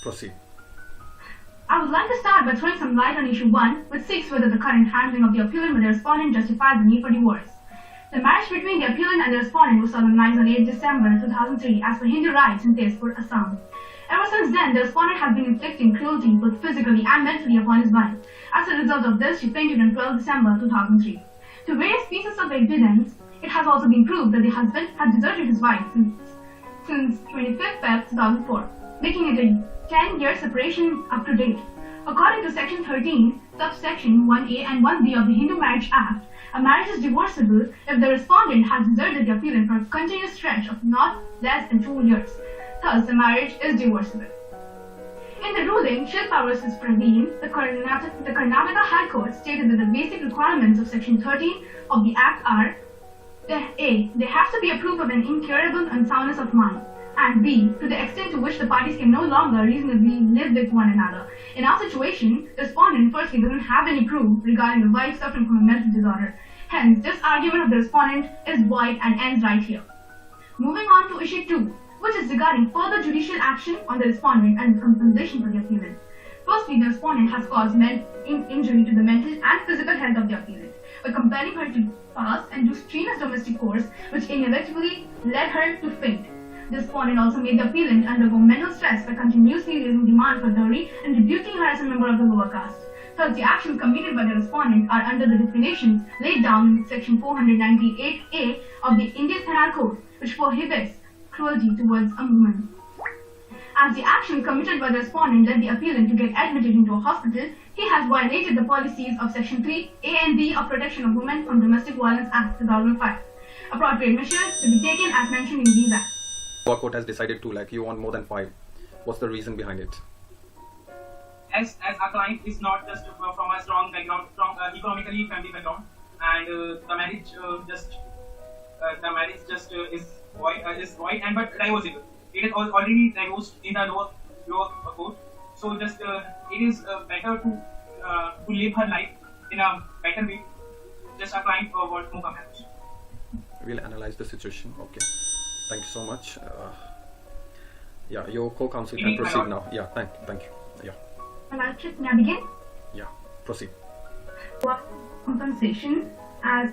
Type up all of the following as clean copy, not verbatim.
Proceed. I would like to start by throwing some light on issue 1, which seeks whether the current handling of the appealant by the respondent justifies the need for divorce. The marriage between the appealant and the respondent was solemnized on 8 December 2003 as per Hindu rites in Tezpur, Assam. Ever since then, the respondent has been inflicting cruelty both physically and mentally upon his wife. As a result of this, she fainted on 12 December 2003. To various pieces of evidence, it has also been proved that the husband had deserted his wife since 25th Feb 2004, making it a 10-year separation up to date. According to Section 13, subsection 1A and 1B of the Hindu Marriage Act, a marriage is divorceable if the respondent has deserted the appealant for a continuous stretch of not less than 2 years. Thus, the marriage is divorceable. In the ruling, Shilpa vs. Praveen, the Karnataka High Court stated that the basic requirements of Section 13 of the Act are A. There has to be a proof of an incurable unsoundness of mind, and B. To the extent to which the parties can no longer reasonably live with one another. In our situation, the respondent firstly doesn't have any proof regarding the wife suffering from a mental disorder. Hence, this argument of the respondent is void and ends right here. Moving on to issue 2, which is regarding further judicial action on the respondent and compensation for the appealant. Firstly, the respondent has caused injury to the mental and physical health of the appealant by compelling her to fast and do strenuous domestic chores, which inevitably led her to faint. The respondent also made the appealant undergo mental stress by continuously raising demand for dowry and rebuking her as a member of the lower caste. Thus, the actions committed by the respondent are under the definitions laid down in Section 498A of the Indian Penal Code, which prohibits cruelty towards a woman. As the action committed by the respondent led the appealant to get admitted into a hospital, he has violated the policies of Section 3A and B of Protection of Women from Domestic Violence Act 2005. Appropriate measures to be taken as mentioned in these acts. Our court has decided to you want more than 5. What's the reason behind it? As our client is not just from a strong background, from economically family background, and the marriage just is void and but divorceable. It is already divorced in the lower court. So just it is better to live her life in a better way. Just applying for what more marriage. We'll analyze the situation. Okay. Thank you so much. Yeah, your co-counsel can proceed now. Yeah, thank you. Yeah. May I begin? Yeah, proceed. Compensation, as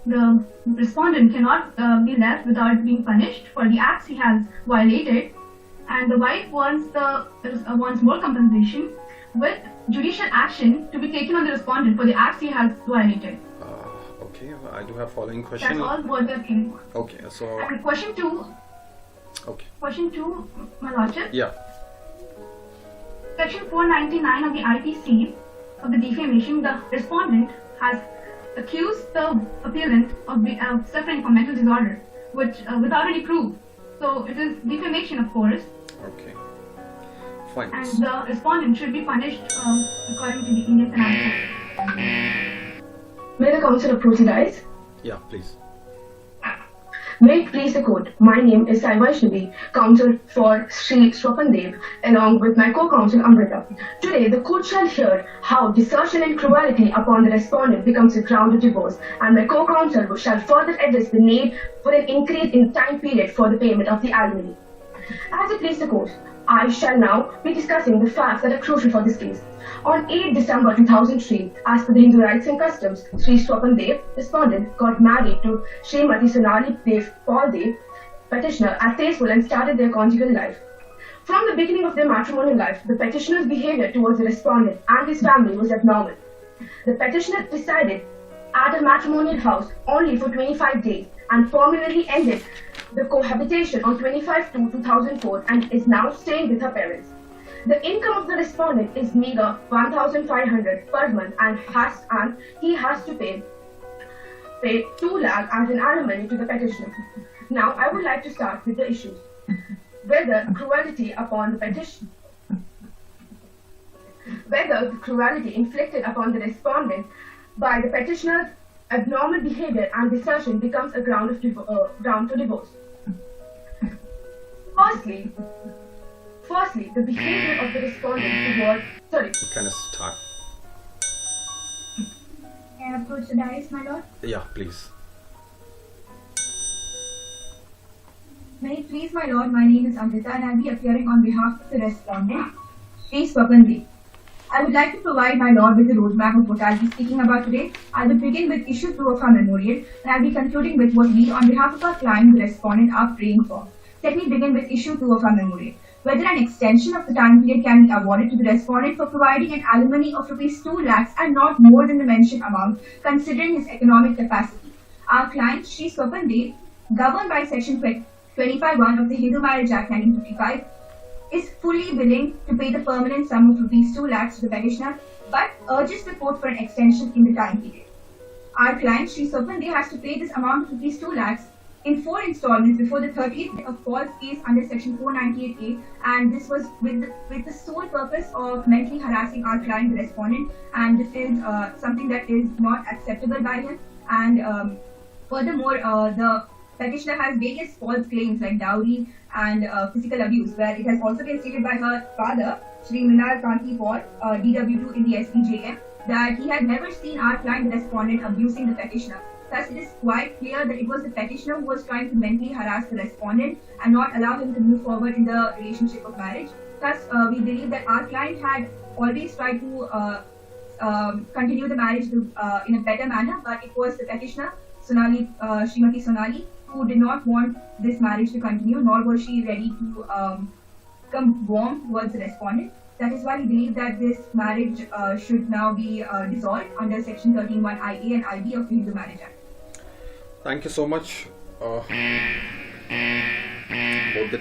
the respondent cannot be left without being punished for the acts he has violated, and the wife wants more compensation with judicial action to be taken on the respondent for the acts he has violated. Okay, I do have following question. That's all what we are claiming for. Okay, so. And question 2. Okay. Question 2, my lordship. Yeah. Section 499 of the IPC of the defamation, the respondent has accused the appellant of suffering from mental disorder, which without any proof. So it is defamation, of course. Okay. Fine. And the respondent should be punished according to the Indian Penal Code. May the counsel proceed? Yeah, please. May it please the court, my name is Sai Vaishnavi, counsel for Sri Swapandev, along with my co-counsel Amrita. Today, the court shall hear how desertion and cruelty upon the respondent becomes a ground of divorce, and my co-counsel shall further address the need for an increase in time period for the payment of the alimony. As it please the court, I shall now be discussing the facts that are crucial for this case. On 8 December 2003, as per the Hindu rites and customs, Sri Swapandev, respondent, got married to Srimati Sonali Dev Paul Dev, petitioner, at Tezpur and started their conjugal life. From the beginning of their matrimonial life, the petitioner's behavior towards the respondent and his family was abnormal. The petitioner resided at a matrimonial house only for 25 days and permanently ended the cohabitation on 25/2/2004 and is now staying with her parents. The income of the respondent is meager 1,500 per month and he has to pay 2 lakh as an alimony to the petitioner. Now I would like to start with the issues. Whether the cruelty inflicted upon the respondent by the petitioner's abnormal behavior and desertion becomes a ground to divorce. Firstly, the behavior of the respondent toward... Sorry. You can start. Can I proceed, my lord? Yeah, please. May it please my lord, my name is Amrita and I'll be appearing on behalf of the respondent, Sri Swapandi. I would like to provide my lord with a roadmap of what I'll be speaking about today. I will begin with issue 2 of our memorial and I'll be concluding with what we, on behalf of our client, the respondent, are praying for. Let me begin with issue 2 of our memorial. Whether an extension of the time period can be awarded to the respondent for providing an alimony of Rs 2 lakhs and not more than the mentioned amount, considering his economic capacity. Our client, Sri Swapandi, governed by Section 25(1) of the Hindu Marriage Act 1955, is fully willing to pay the permanent sum of Rs 2 lakhs to the petitioner, but urges the court for an extension in the time period. Our client, Sri Swapandi, has to pay this amount of Rs 2 lakhs in 4 installments before the 30th day of false case under Section 498A, and this was with the sole purpose of mentally harassing our client, the respondent, and this is something that is not acceptable by him. And furthermore, the petitioner has various false claims like dowry and physical abuse, where it has also been stated by her father, Shri Minar Kanti Paul, DW2 in the SPJM, that he had never seen our client, the respondent, abusing the petitioner. Thus, it is quite clear that it was the petitioner who was trying to mentally harass the respondent and not allow him to move forward in the relationship of marriage. Thus, we believe that our client had always tried to continue the marriage in a better manner, but it was the petitioner, Srimati Sonali, who did not want this marriage to continue, nor was she ready to come warm towards the respondent. That is why we believe that this marriage should now be dissolved under Section 13(1) IA and IB of the Hindu Marriage Act. Thank you so much. Both the